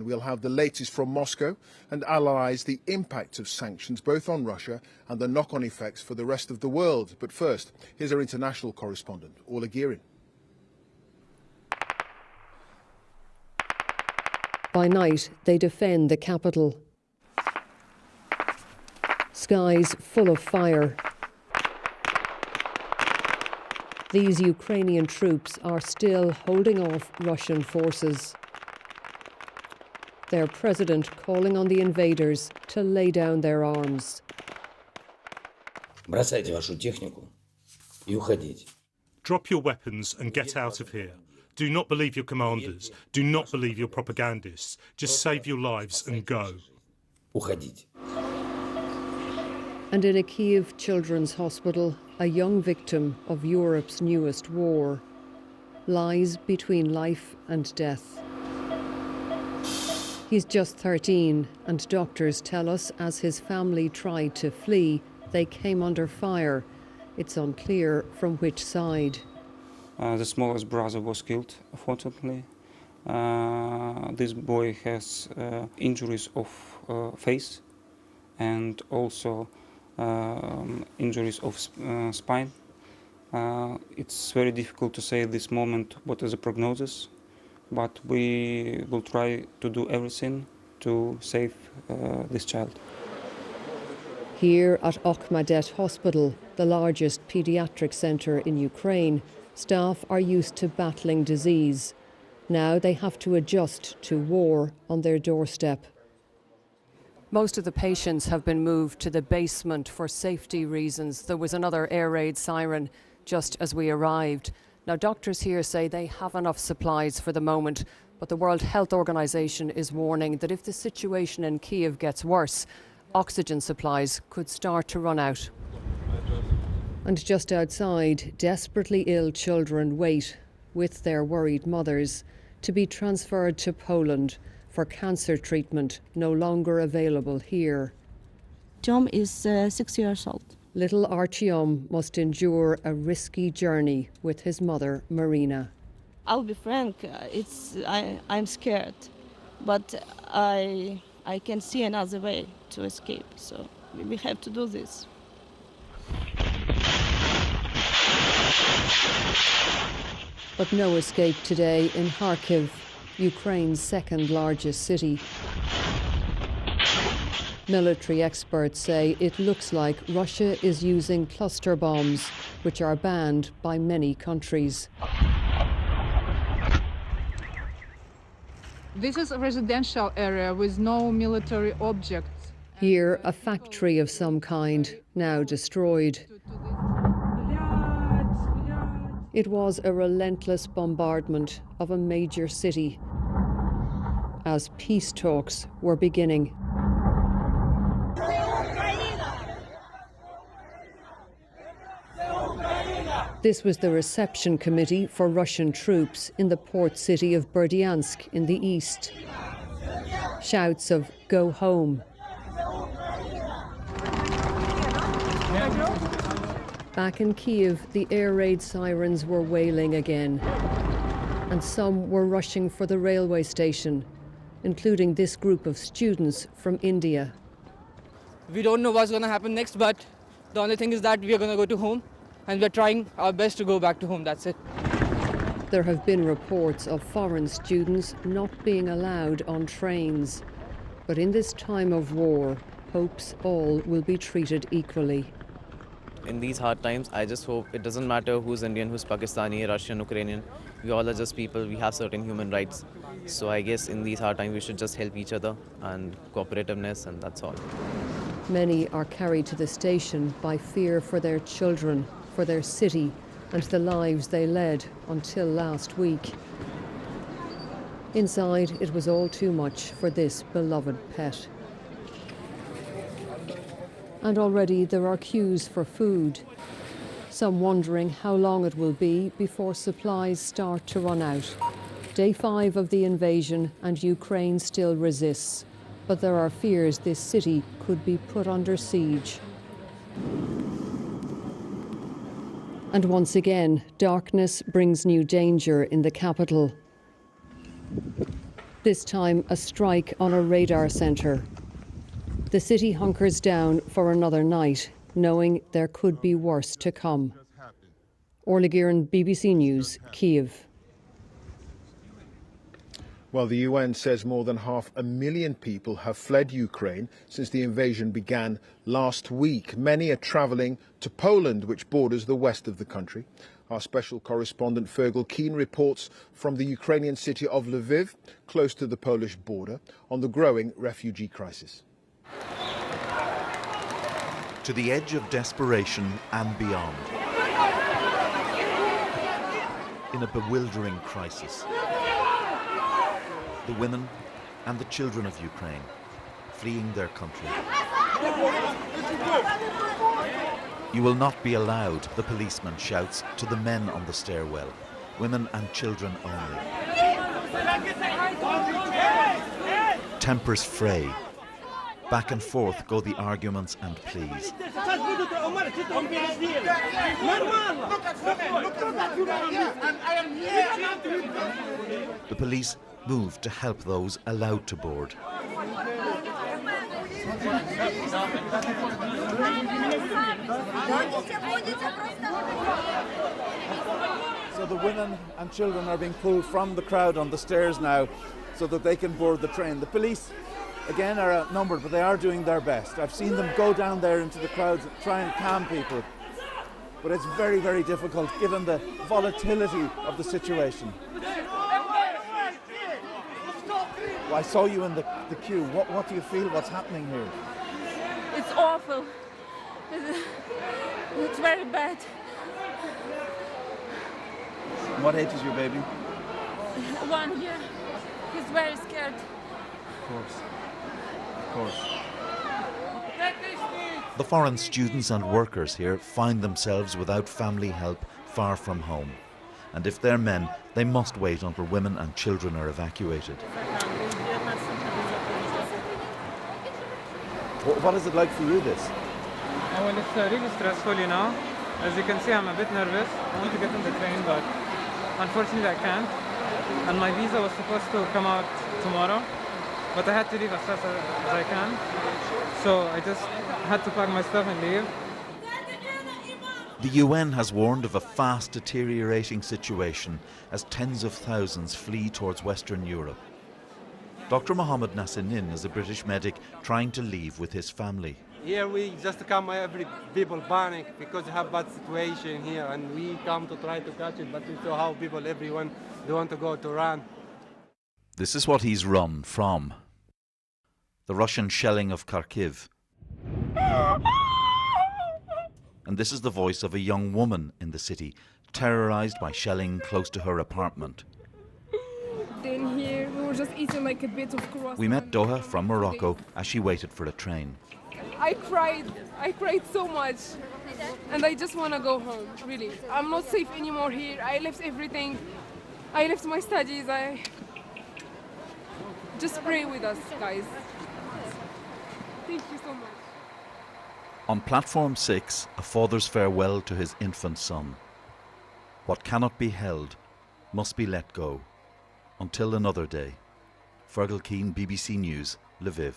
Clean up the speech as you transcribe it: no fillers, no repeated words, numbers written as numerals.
We'll have the latest from Moscow and analyse the impact of sanctions both on Russia and the knock-on effects for the rest of the world. But first, here's our international correspondent, Orla Guerin. By night, they defend the capital. Skies full of fire. These Ukrainian troops are still holding off Russian forces. Their president calling on the invaders to lay down their arms. Бросайте вашу технику и уходите. Drop your weapons and get out of here. Do not believe your commanders. Do not believe your propagandists. Just save your lives and go. Уходите. And in a Kyiv children's hospital, a young victim of Europe's newest war lies between life and death. He's just 13, and doctors tell us as his family tried to flee, they came under fire. It's unclear from which side. The smallest brother was killed, unfortunately. This boy has injuries of face and also injuries of spine. It's very difficult to say at this moment what is the prognosis, but we will try to do everything to save this child. Here at Okhmadet Hospital, the largest paediatric centre in Ukraine, staff are used to battling disease. Now they have to adjust to war on their doorstep. Most of the patients have been moved to the basement for safety reasons. There was another air raid siren just as we arrived. Now, doctors here say they have enough supplies for the moment, but the World Health Organization is warning that if the situation in Kyiv gets worse, oxygen supplies could start to run out. And just outside, desperately ill children wait, with their worried mothers, to be transferred to Poland for cancer treatment no longer available here. Tom is 6 years old. Little Artyom must endure a risky journey with his mother, Marina. I'll be frank, I'm scared, but I can see another way to escape, so we have to do this. But no escape today in Kharkiv, Ukraine's second largest city. Military experts say it looks like Russia is using cluster bombs, which are banned by many countries. This is a residential area with no military objects. Here, a factory of some kind, now destroyed. It was a relentless bombardment of a major city as peace talks were beginning. This was the reception committee for Russian troops in the port city of Berdyansk in the east. Shouts of "Go home." Back in Kyiv, the air raid sirens were wailing again, and some were rushing for the railway station, including this group of students from India. We don't know what's going to happen next, but the only thing is that we are going to go to home, and we're trying our best to go back to home, that's it. There have been reports of foreign students not being allowed on trains. But in this time of war, hopes all will be treated equally. In these hard times, I just hope it doesn't matter who's Indian, who's Pakistani, Russian, Ukrainian. We all are just people. We have certain human rights. So I guess in these hard times, we should just help each other and cooperativeness, and that's all. Many are carried to the station by fear for their children, for their city, and the lives they led until last week. Inside, it was all too much for this beloved pet. And already there are queues for food, some wondering how long it will be before supplies start to run out. Day 5 of the invasion, and Ukraine still resists. But there are fears this city could be put under siege. And once again, darkness brings new danger in the capital. This time a strike on a radar centre. The city hunkers down for another night, knowing there could be worse to come. Orla, Guerin, BBC News, Kyiv. Well, the UN says more than 500,000 people have fled Ukraine since the invasion began last week. Many are travelling to Poland, which borders the west of the country. Our special correspondent Fergal Keane reports from the Ukrainian city of Lviv, close to the Polish border, on the growing refugee crisis. To the edge of desperation and beyond. In a bewildering crisis. The women and the children of Ukraine fleeing their country. You will not be allowed, the policeman shouts to the men on the stairwell. Women and children only. Tempers fray. Back and forth go the arguments and pleas. The police move to help those allowed to board. So the women and children are being pulled from the crowd on the stairs now so that they can board the train. The police, again, are outnumbered, but they are doing their best. I've seen them go down there into the crowds and try and calm people. But it's very, very difficult given the volatility of the situation. Well, I saw you in the queue. What do you feel? What's happening here? It's awful. It's very bad. What age is your baby? 1 year. He's very scared. Of course. Of course. The foreign students and workers here find themselves without family help far from home. And if they're men, they must wait until women and children are evacuated. What is it like for you, this? Well, it's really stressful, you know. As you can see, I'm a bit nervous. I want to get on the train, but unfortunately I can't. And my visa was supposed to come out tomorrow, but I had to leave as fast as I can. So I just had to pack my stuff and leave. The UN has warned of a fast deteriorating situation as tens of thousands flee towards Western Europe. Dr. Mohammed Nassinin is a British medic trying to leave with his family. Here we just come, every people panic because they have bad situation here, and we come to try to catch it, but we saw how people, everyone, they want to go to run. This is what he's run from. The Russian shelling of Kharkiv. And this is the voice of a young woman in the city, terrorised by shelling close to her apartment. Then here we were just eating like a bit of croissant. We met Doha from Morocco as she waited for a train. I cried so much, and I just want to go home, really. I'm not safe anymore here. I left everything. I left my studies. Just pray with us, guys. Thank you so much. On platform 6, a father's farewell to his infant son. What cannot be held must be let go. Until another day. Fergal, Keane, BBC News, Lviv.